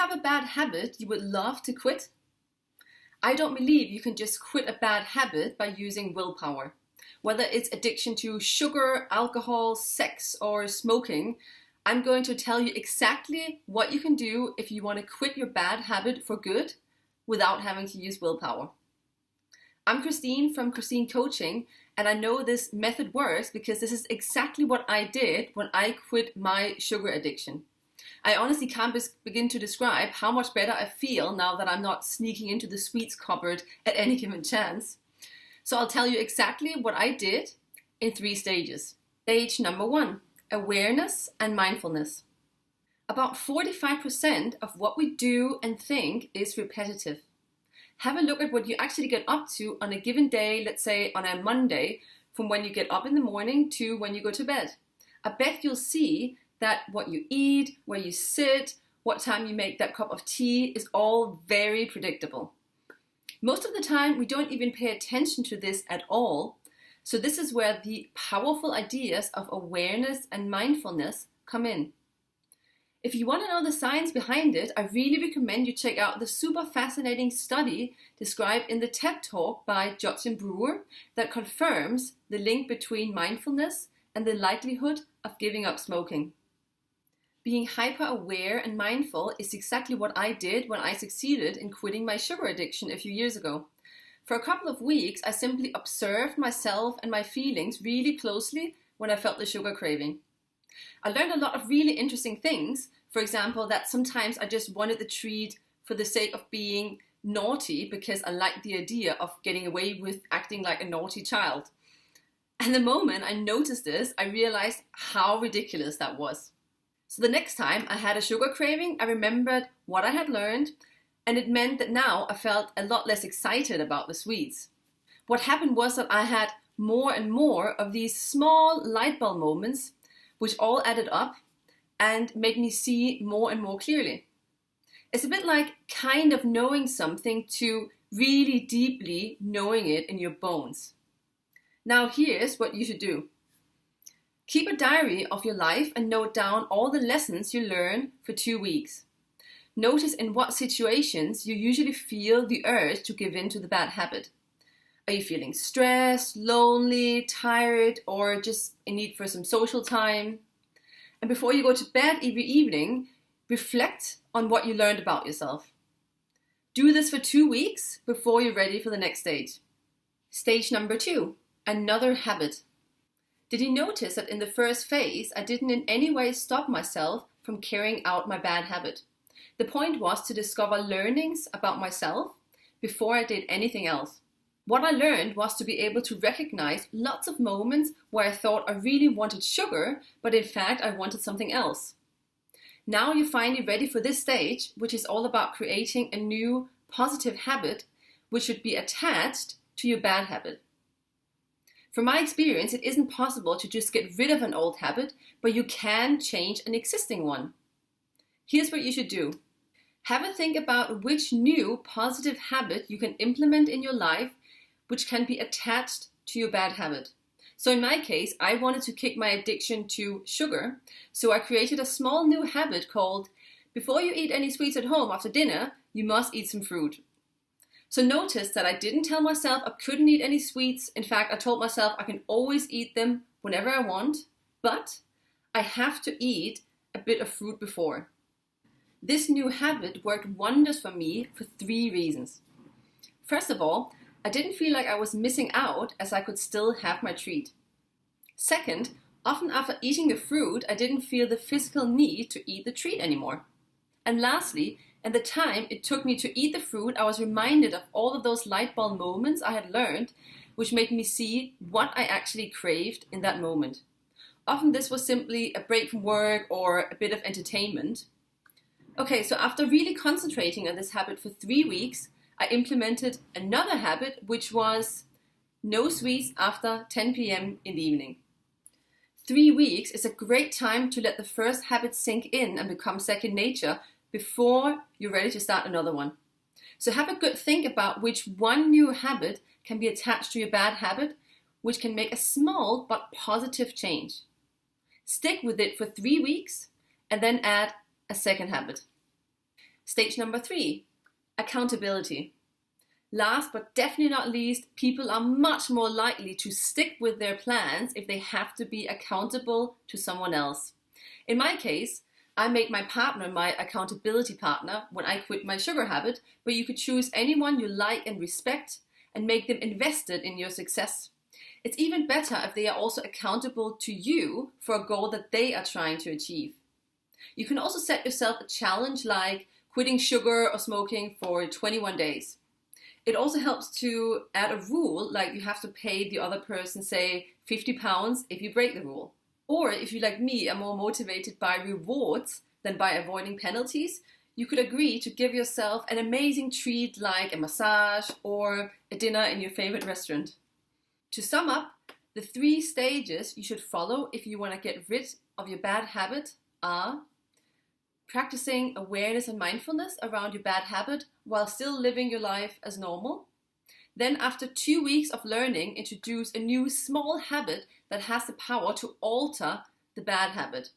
have a bad habit you would love to quit? I don't believe you can just quit a bad habit by using willpower. Whether it's addiction to sugar, alcohol, sex, or smoking, I'm going to tell you exactly what you can do if you want to quit your bad habit for good without having to use willpower. I'm Christine from Christine Coaching, and I know this method works because this is exactly what I did when I quit my sugar addiction. I honestly can't begin to describe how much better I feel now that I'm not sneaking into the sweets cupboard at any given chance. So I'll tell you exactly what I did in 3 stages. Stage number 1, awareness and mindfulness. About 45% of what we do and think is repetitive. Have a look at what you actually get up to on a given day, let's say on a Monday, from when you get up in the morning to when you go to bed. I bet you'll see that what you eat, where you sit, what time you make that cup of tea is all very predictable. Most of the time, we don't even pay attention to this at all. So this is where the powerful ideas of awareness and mindfulness come in. If you want to know the science behind it, I really recommend you check out the super fascinating study described in the TED Talk by Judson Brewer that confirms the link between mindfulness and the likelihood of giving up smoking. Being hyper-aware and mindful is exactly what I did when I succeeded in quitting my sugar addiction a few years ago. For a couple of weeks, I simply observed myself and my feelings really closely when I felt the sugar craving. I learned a lot of really interesting things. For example, that sometimes I just wanted the treat for the sake of being naughty because I liked the idea of getting away with acting like a naughty child. And the moment I noticed this, I realized how ridiculous that was. So the next time I had a sugar craving, I remembered what I had learned, and it meant that now I felt a lot less excited about the sweets. What happened was that I had more and more of these small light bulb moments, which all added up and made me see more and more clearly. It's a bit like kind of knowing something to really deeply knowing it in your bones. Now here's what you should do. Keep a diary of your life and note down all the lessons you learn for 2 weeks. Notice in what situations you usually feel the urge to give in to the bad habit. Are you feeling stressed, lonely, tired, or just in need for some social time? And before you go to bed every evening, reflect on what you learned about yourself. Do this for 2 weeks before you're ready for the next stage. Stage number 2, another habit. Did you notice that in the first phase, I didn't in any way stop myself from carrying out my bad habit? The point was to discover learnings about myself before I did anything else. What I learned was to be able to recognize lots of moments where I thought I really wanted sugar, but in fact I wanted something else. Now you're finally ready for this stage, which is all about creating a new positive habit which should be attached to your bad habit. From my experience, it isn't possible to just get rid of an old habit, but you can change an existing one. Here's what you should do. Have a think about which new positive habit you can implement in your life which can be attached to your bad habit. So in my case, I wanted to kick my addiction to sugar, so I created a small new habit called, before you eat any sweets at home after dinner, you must eat some fruit. So notice that I didn't tell myself I couldn't eat any sweets. In fact, I told myself I can always eat them whenever I want, but I have to eat a bit of fruit before. This new habit worked wonders for me for 3 reasons. First of all, I didn't feel like I was missing out as I could still have my treat. Second, often after eating the fruit, I didn't feel the physical need to eat the treat anymore. And lastly, at the time it took me to eat the fruit, I was reminded of all of those light bulb moments I had learned, which made me see what I actually craved in that moment. Often this was simply a break from work or a bit of entertainment. Okay, so after really concentrating on this habit for 3 weeks, I implemented another habit, which was no sweets after 10 p.m. in the evening. 3 weeks is a great time to let the first habit sink in and become second nature before you're ready to start another one. So have a good think about which one new habit can be attached to your bad habit, which can make a small but positive change. Stick with it for 3 weeks and then add a second habit. Stage number 3, accountability. Last but definitely not least, people are much more likely to stick with their plans if they have to be accountable to someone else. In my case, I made my partner my accountability partner when I quit my sugar habit, but you could choose anyone you like and respect and make them invested in your success. It's even better if they are also accountable to you for a goal that they are trying to achieve. You can also set yourself a challenge like quitting sugar or smoking for 21 days. It also helps to add a rule, like you have to pay the other person, say, £50 if you break the rule. Or if you, like me, are more motivated by rewards than by avoiding penalties, you could agree to give yourself an amazing treat like a massage or a dinner in your favorite restaurant. To sum up, the 3 stages you should follow if you want to get rid of your bad habit are practicing awareness and mindfulness around your bad habit while still living your life as normal. Then after 2 weeks of learning, introduce a new small habit that has the power to alter the bad habit.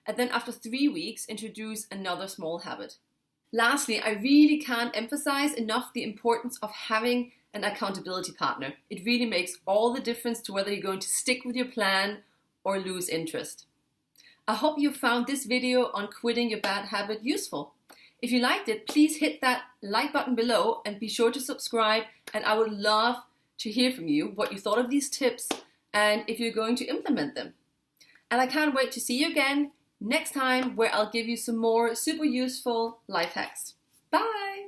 And then after 3 weeks, introduce another small habit. Lastly, I really can't emphasize enough the importance of having an accountability partner. It really makes all the difference to whether you're going to stick with your plan or lose interest. I hope you found this video on quitting your bad habit useful. If you liked it, please hit that like button below and be sure to subscribe, and I would love to hear from you what you thought of these tips and if you're going to implement them. And I can't wait to see you again next time, where I'll give you some more super useful life hacks. Bye!